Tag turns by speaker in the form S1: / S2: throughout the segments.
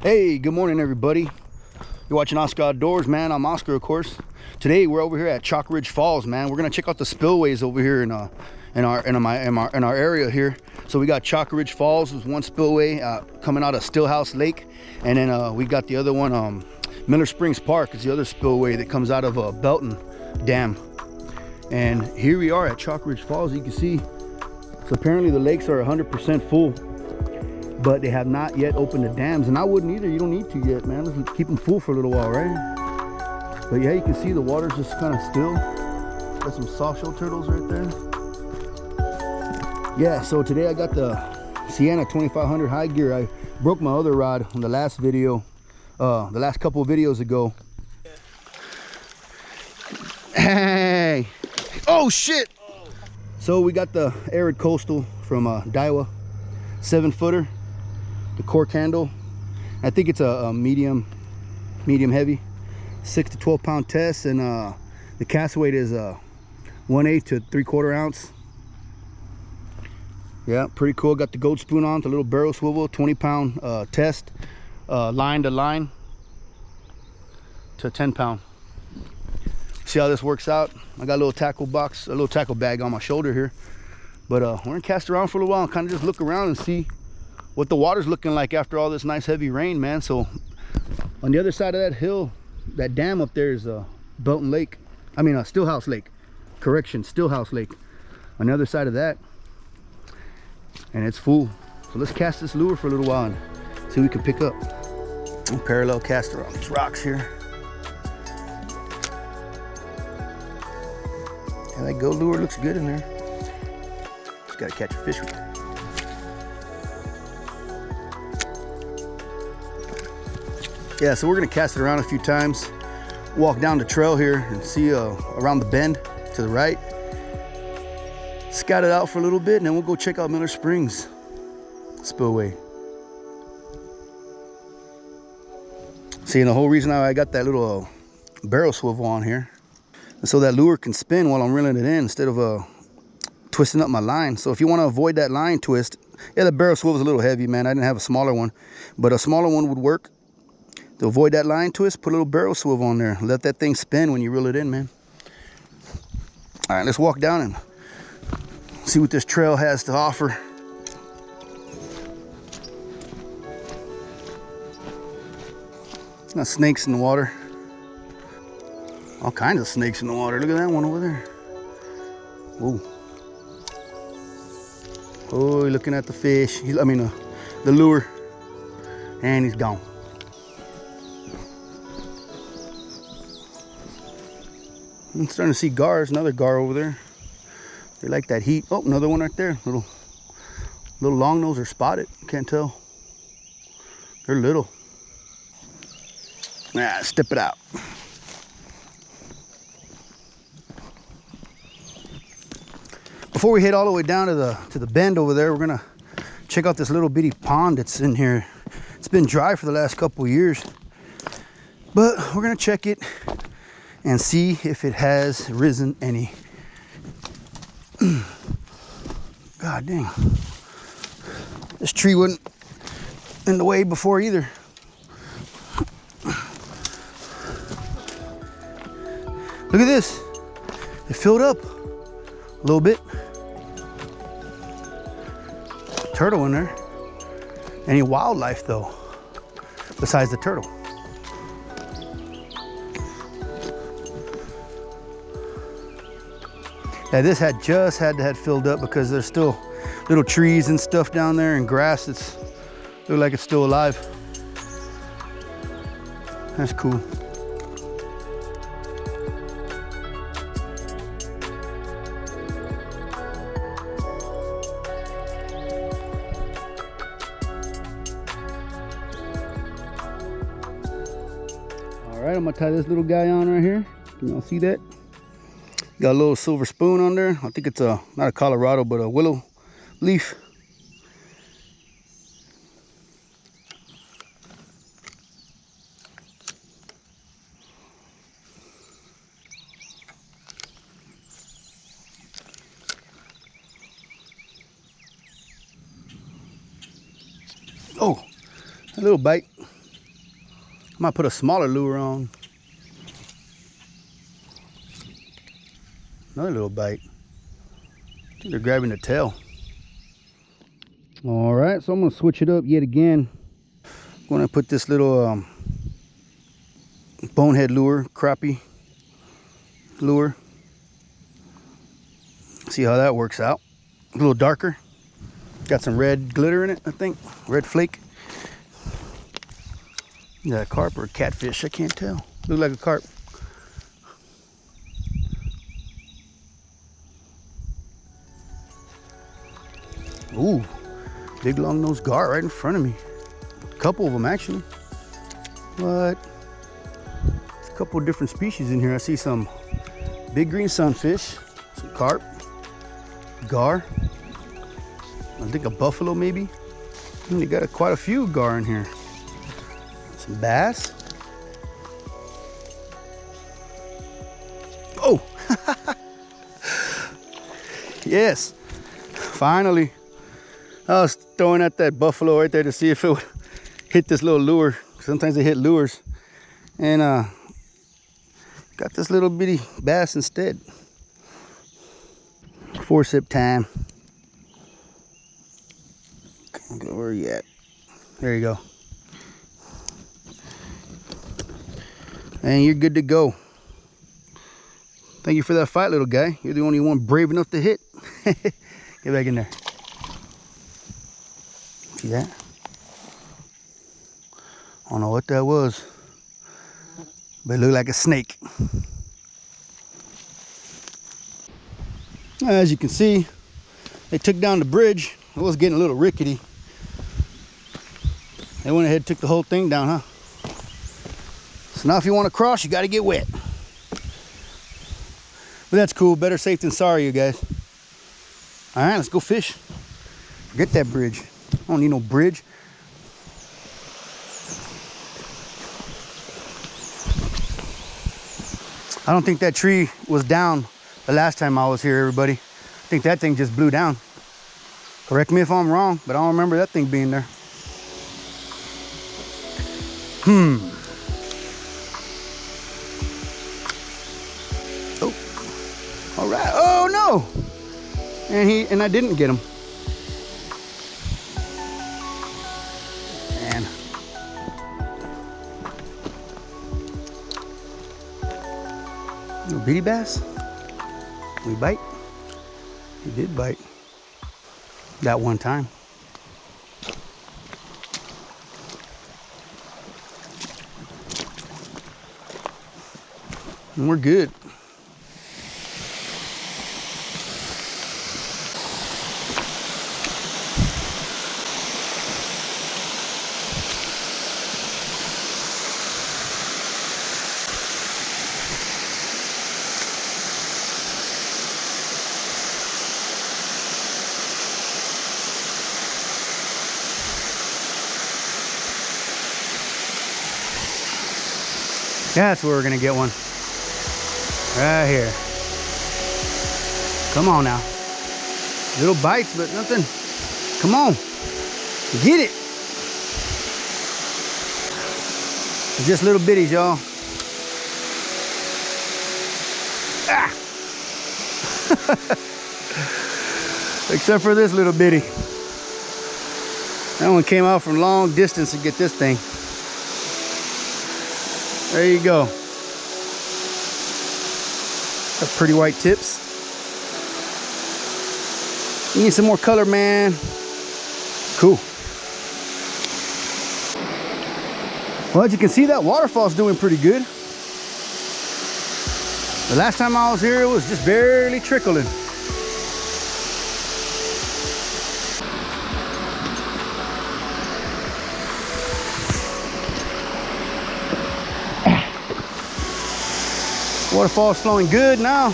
S1: Hey, good morning everybody. You're watching Oscar Outdoors, man. I'm Oscar, of course. Today we're over here at Chalk Ridge Falls, man. We're gonna check out the spillways over here in our area here. So we got Chalk Ridge Falls with one spillway coming out of Stillhouse Lake, and then we got the other one, Miller Springs Park is the other spillway that comes out of Belton Dam. And here we are at Chalk Ridge Falls. You can see, so apparently the lakes are 100% full, but they have not yet opened the dams, and I wouldn't either. You don't need to yet, man. Let's keep them full for a little while, right? But yeah, you can see the water's just kind of still. Got some soft shell turtles right there. Yeah, so today I got the Sienna 2500 high gear. I broke my other rod on the last video, the last couple of videos ago. Hey! Oh shit! So we got the Arid Coastal from Daiwa, 7-footer. The cork handle, I think it's a medium heavy, 6 to 12 pound test, and the cast weight is 1/8 to 3/4 ounce. Yeah, pretty cool. Got the goat spoon on, the little barrel swivel, 20 pound test, line to line to 10 pound. See how this works out. I got a little tackle box, a little tackle bag on my shoulder here, but we're gonna cast around for a little while and kind of just look around and see what the water's looking like after all this nice heavy rain, man. So on the other side of that hill, that dam up there is Belton Lake. I mean Stillhouse Lake. Correction, Stillhouse Lake. On the other side of that, and it's full. So let's cast this lure for a little while and see what we can pick up. And parallel cast around these rocks here. And that gold lure looks good in there. Just gotta catch a fish with it. Yeah, so we're gonna cast it around a few times, walk down the trail here and see around the bend to the right, scout it out for a little bit, and then we'll go check out Miller Springs Spillway. See, and the whole reason I got that little barrel swivel on here, so that lure can spin while I'm reeling it in instead of twisting up my line. So if you want to avoid that line twist, yeah, the barrel swivel is a little heavy, man. I didn't have a smaller one, but a smaller one would work. To avoid that line twist, put a little barrel swivel on there. Let that thing spin when you reel it in, man. All right, let's walk down and see what this trail has to offer. Got snakes in the water. All kinds of snakes in the water. Look at that one over there. Whoa. Oh, you're looking at the fish. I mean, the lure. And he's gone. I'm starting to see gars, another gar over there. They like that heat. Oh, another one right there. Little long nose or spotted. Can't tell. They're little. Nah, step it out. Before we head all the way down to the bend over there, we're gonna check out this little bitty pond that's in here. It's been dry for the last couple of years, but we're gonna check it and see if it has risen any. God dang. This tree wasn't in the way before either. Look at this. It filled up a little bit. Turtle in there. Any wildlife though, besides the turtle? Yeah, this had just had filled up because there's still little trees and stuff down there and grass that's look like it's still alive. That's cool. All right, I'm gonna tie this little guy on right here. Can y'all see that? Got a little silver spoon on there. I think it's not a Colorado, but a willow leaf. Oh, a little bite. might put a smaller lure on. Another little bite. I think they're grabbing the tail. All right, so I'm gonna switch it up yet again. I'm gonna put this little bonehead lure, crappie lure. See how that works out. A little darker. Got some red glitter in it, I think. Red flake. Is that a carp or a catfish? I can't tell. Look like a carp. Ooh, big long nosed gar right in front of me. A couple of them actually. What? There's a couple of different species in here. I see some big green sunfish, some carp, gar. I think a buffalo maybe. And they got quite a few gar in here. Some bass. Oh! Yes, finally. I was throwing at that buffalo right there to see if it would hit this little lure. Sometimes they hit lures. And got this little bitty bass instead. Forcep time. Where are you at? There you go. And you're good to go. Thank you for that fight, little guy. You're the only one brave enough to hit. Get back in there. See that? I don't know what that was, but it looked like a snake. As you can see, they took down the bridge. It was getting a little rickety. They went ahead and took the whole thing down, huh? So now if you want to cross, you got to get wet. But that's cool. Better safe than sorry, you guys. All right, let's go fish. Forget that bridge. I don't need no bridge. I don't think that tree was down the last time I was here, everybody. I think that thing just blew down. Correct me if I'm wrong, but I don't remember that thing being there. Oh, all right. Oh no! And I didn't get him. Man. Little bitty bass. We bite. He did bite. That one time. And we're good. That's where we're gonna get one. Right here. Come on now. Little bites, but nothing. Come on. Get it. Just little bitties, y'all. Ah. Except for this little bitty. That one came out from long distance to get this thing. There you go. Got pretty white tips. You need some more color, man. Cool. Well, as you can see, that waterfall's doing pretty good. The last time I was here, it was just barely trickling. Waterfall's flowing good now.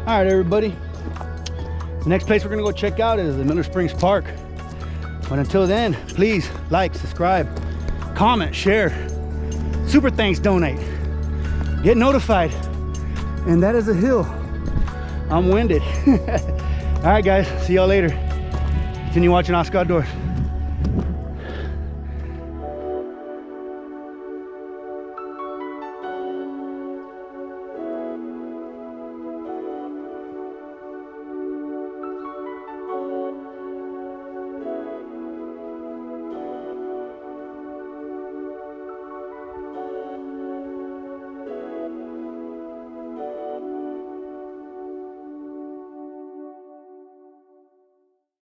S1: All right, everybody. The next place we're gonna go check out is the Miller Springs Park. But until then, please like, subscribe, comment, share, super thanks, donate, get notified. And that is a hill. I'm winded. All right, guys, see y'all later. Continue watching Oscar Outdoors.